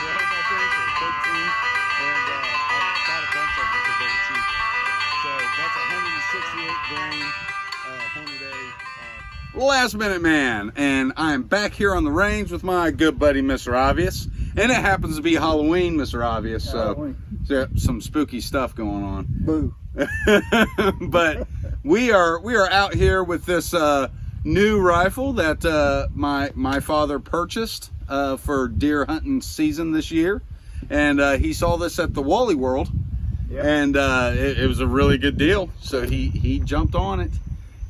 12, I think, or 13. And I bought a bunch of them because they were cheap. So that's 168 grain Hornady. Last Minute Man, and I am back here on the range with my good buddy Mr. Obvious, and it happens to be Halloween, Mr. Obvious, so there's some spooky stuff going on. Boo. But we are out here with this new rifle that my father purchased for deer hunting season this year, and he saw this at the Wally World. Yep. And it was a really good deal, so he jumped on it.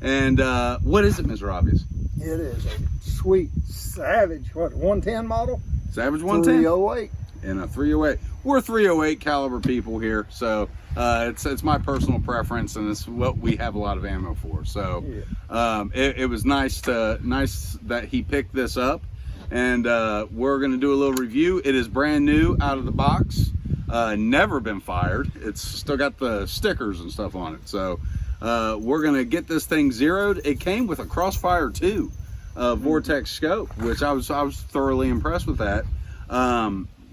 And what is it, Mr. Obvious? It is a sweet Savage, what, 110 model? Savage 110? 308. And a 308. We're 308 caliber people here, so it's my personal preference, and it's what we have a lot of ammo for. So yeah. It was nice that he picked this up, and we're going to do a little review. It is brand new out of the box, never been fired. It's still got the stickers and stuff on it. So we're going to get this thing zeroed. It came with a Crossfire 2 Vortex scope, which I was thoroughly impressed with that.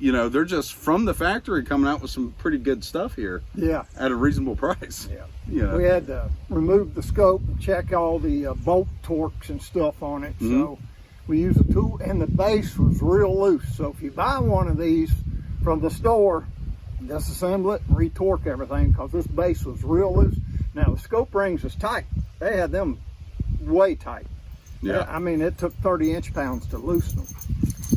You know, they're just from the factory coming out with some pretty good stuff here. Yeah. At a reasonable price. Yeah. You know. We had to remove the scope and check all the bolt torques and stuff on it. Mm-hmm. So we used a tool, and the base was real loose. So if you buy one of these from the store, disassemble it and retorque everything, because this base was real loose. Now the scope rings is tight. They had them way tight. Yeah. I mean, it took 30 inch-pounds to loosen them.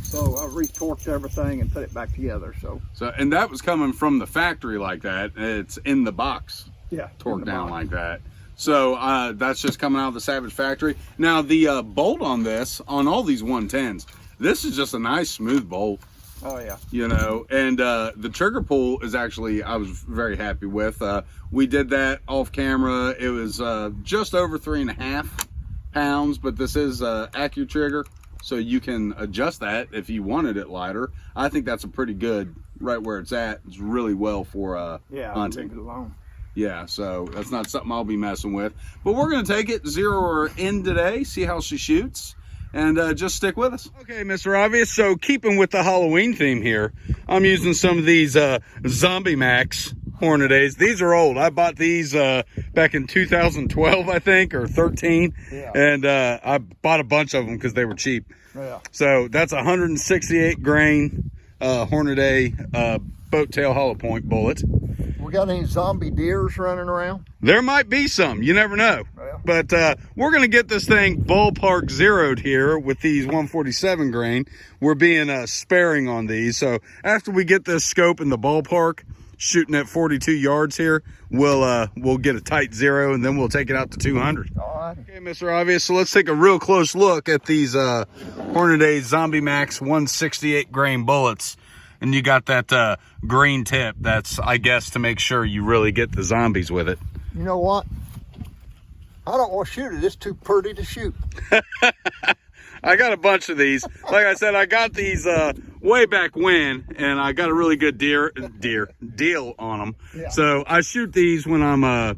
So I retorqued everything and put it back together. So and that was coming from the factory like that. It's in the box. Yeah. Torqued down like that. So that's just coming out of the Savage factory. Now the bolt on this, on all these 110s, this is just a nice smooth bolt. Oh yeah. You know, and the trigger pull is actually, I was very happy with. We did that off camera. It was just over 3.5 pounds, but this is AccuTrigger, so you can adjust that if you wanted it lighter. I think that's a pretty good, right where it's at. It's really well for hunting. Leave it alone. Yeah, so that's not something I'll be messing with. But we're going to take it, zero her in today, see how she shoots, and just stick with us. Okay, Mr. Obvious, so keeping with the Halloween theme here, I'm using some of these Zombie Max Hornadays. These are old. I bought these back in 2012, I think, or 13. Yeah. And I bought a bunch of them because they were cheap. Yeah. So that's 168 grain Hornaday boat tail hollow point bullet. We got any zombie deers running around? There might be some. You never know. Yeah. But we're going to get this thing ballpark zeroed here with these 147 grain. We're being sparing on these. So after we get this scope in the ballpark, shooting at 42 yards here, we'll get a tight zero, and then we'll take it out to 200. All right. Okay, Mr. Obvious, so let's take a real close look at these Hornady Zombie Max 168 grain bullets. And you got that green tip. That's, I guess, to make sure you really get the zombies with it. You know what? I don't want to shoot it. It's too pretty to shoot. I got a bunch of these. Like I said, I got these way back when, and I got a really good deal on them. Yeah. So I shoot these when I'm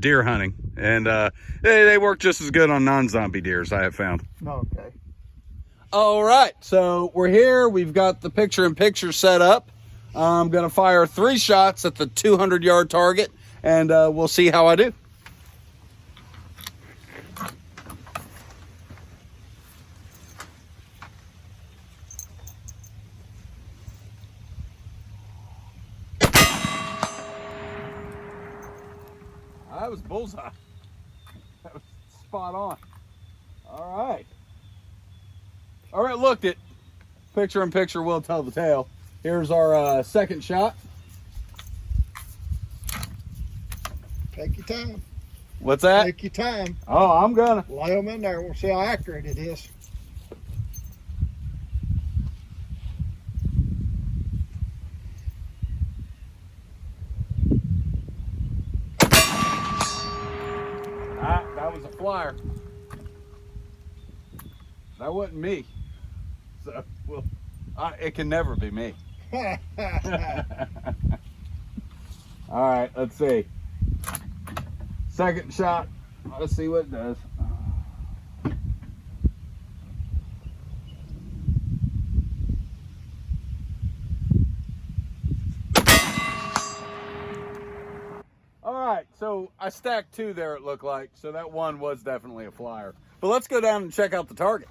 deer hunting, and they work just as good on non-zombie deers, I have found. Okay. All right, so we're here. We've got the picture-in-picture set up. I'm gonna fire 3 shots at the 200-yard target, and we'll see how I do. That was bullseye. That was spot on. All right. All right, looked it. Picture-in-picture will tell the tale. Here's our second shot. Take your time. What's that? Take your time. Oh, I'm gonna. Lay them in there. We'll see how accurate it is. That was a flyer. That wasn't me. So, well, it can never be me. All right, let's see. Second shot. Let's see what it does. I stacked 2 there, it looked like, so that one was definitely a flyer. But let's go down and check out the target.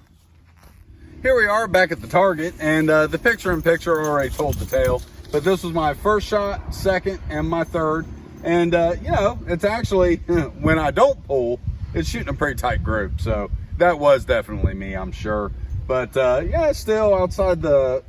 Here we are back at the target, and the picture-in-picture already told the tale. But this was my first shot, second, and my third. And, you know, it's actually, when I don't pull, it's shooting a pretty tight group. So that was definitely me, I'm sure. But, yeah, still outside the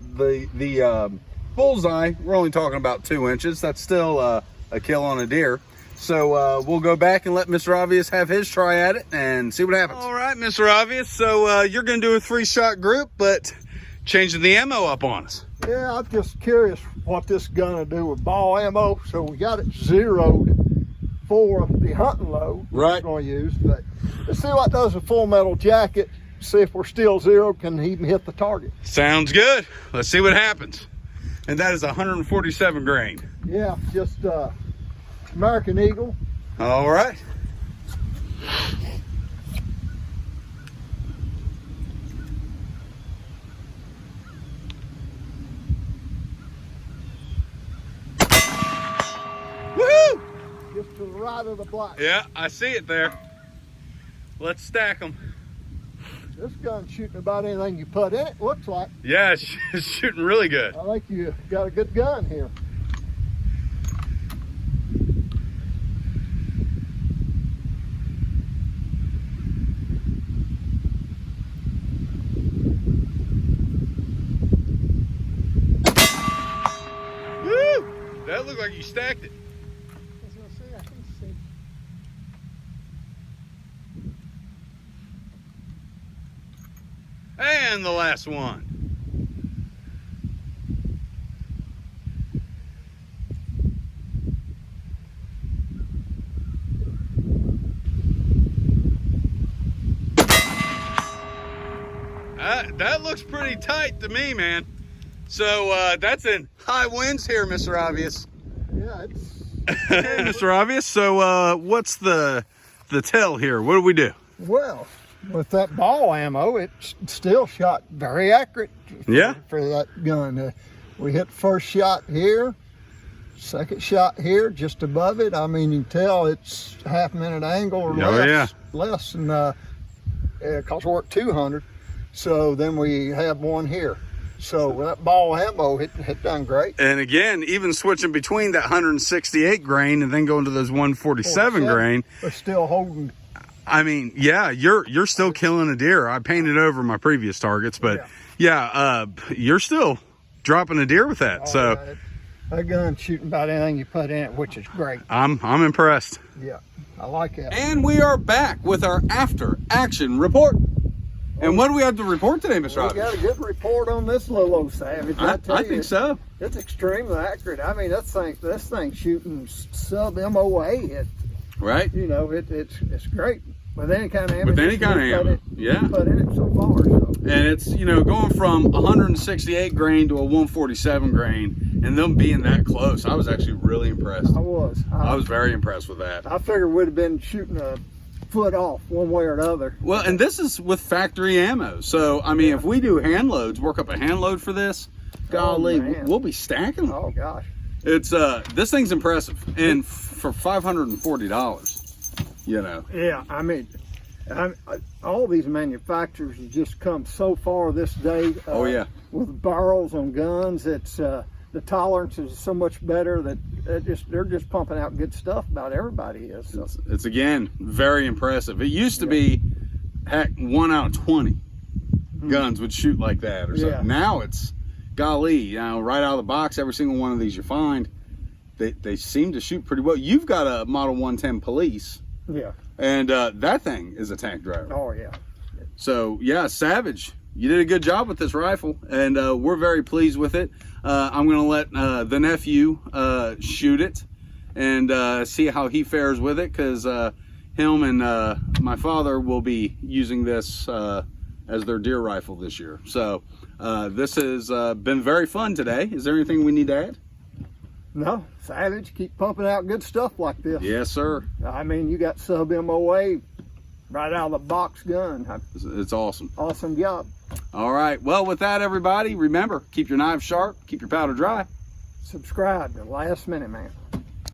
bullseye, we're only talking about 2 inches. That's still a kill on a deer. So we'll go back and let Mr. Obvious have his try at it and see what happens. All right, Mr. Obvious. So you're going to do a 3-shot group, but changing the ammo up on us. Yeah, I'm just curious what this is gonna do with ball ammo. So we got it zeroed for the hunting load Right. we're gonna use. But let's see what does with Full Metal Jacket. See if we're still zeroed, can even hit the target. Sounds good. Let's see what happens. And that is 147 grain. Yeah, just American Eagle. All right. Woohoo! Just to the right of the black. Yeah, I see it there. Let's stack them. This gun's shooting about anything you put in it, looks like. Yeah, it's shooting really good. I think you got a good gun here. Woo! That looked like you stacked it. I can see. And the last one. That looks pretty tight to me, man. So that's in high winds here, Mr. Obvious. Yeah, it's Hey, Mr. Obvious. So what's the tell here? What do we do? well, with that ball ammo, it still shot very accurate. For that gun. We hit the first shot here, second shot here, just above it. I mean, you can tell it's half-minute angle or less than because we're at 200. So then we have one here. So that ball ammo, it done great. And again, even switching between that 168 grain and then going to those 147 grain, We're still holding. I mean, yeah, you're still killing a deer. I painted over my previous targets, but yeah, you're still dropping a deer with that. That gun's shooting about anything you put in it, which is great. I'm impressed. Yeah, I like that. And we are back with our after action report. And what do we have to report today, Mr. We Obvious? got a good report on this little old Savage. I tell you, think so. It's extremely accurate. I mean, this thing shooting sub MOA. Right? You know, it's great with any kind of ammo. With any kind of ammo, yeah. Put in it so far. So. And it's, you know, going from 168 grain to a 147 grain and them being that close, I was actually really impressed. I was very impressed with that. I figured we'd have been shooting a foot off one way or another. Well, and this is with factory ammo. So, I mean, if we do hand loads, work up a hand load for this, golly, we'll be stacking them. Oh, gosh. It's, this thing's impressive. And for $540, you know. Yeah, I mean, all these manufacturers have just come so far this day. Oh, yeah. With barrels on guns, it's the tolerance is so much better that they're just pumping out good stuff. About everybody is. So. It's again very impressive. It used to be, heck, 1 out of 20 guns would shoot like that or something. Yeah. Now it's, golly, you know, right out of the box, every single one of these you find, they seem to shoot pretty well. You've got a Model 110 Police. Yeah. And that thing is a tank driver. Oh, yeah. So, yeah, Savage, you did a good job with this rifle, and we're very pleased with it. I'm going to let the nephew shoot it and see how he fares with it, because him and my father will be using this as their deer rifle this year. So this has been very fun today. Is there anything we need to add? No, Savage, keep pumping out good stuff like this. Yes, sir. I mean, you got sub MOA right out of the box gun. It's awesome. Awesome job. All right. Well, with that, everybody, remember, keep your knives sharp, keep your powder dry. Subscribe to Last Minute Man.